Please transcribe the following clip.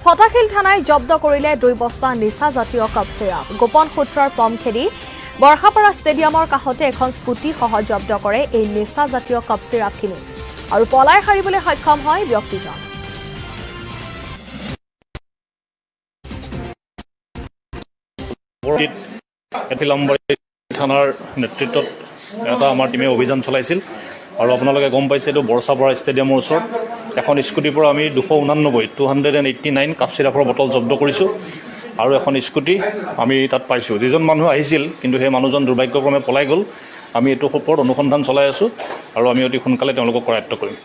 ফটাশিল থানায় জব্দ কৰিলে 2 বস্তা নিচা জাতীয় কাপ চিৰাপ গোপন সূত্ৰৰ পম খেদি বৰখাপাৰা ষ্টেডিয়ামৰ কাষতে এখন স্কুটি সহ জব্দ কৰে এই নিচা জাতীয় কাপ চিৰাপখিনি আৰু পলাই হাৰিবলৈ সক্ষম হয় ব্যক্তিজন থানাৰ নেতৃত্বত এটা আমাৰ টিমে অভিযান চলাইছিল আৰু আপোনালোকে গম পাইছে এইটো বৰছাপাৰা ষ্টেডিয়ামৰ ওচৰত এখন স্কুটিৰ পৰা আমি 289 কাপ চিৰাপৰ বটল জব্দ কৰিছোঁ আৰু এখন স্কুটি আমি তাত পাইছোঁ যিজন মানুহ আহিছিল কিন্তু সেই মানুহজন দুৰ্ভাগ্যক্ৰমে পলাই গ'ল আমি এইটো ওপৰত অনুসন্ধান চলাই আছোঁ আৰু আমি অতি সোনকালে তেওঁলোকক কৰায়ত্ব কৰিম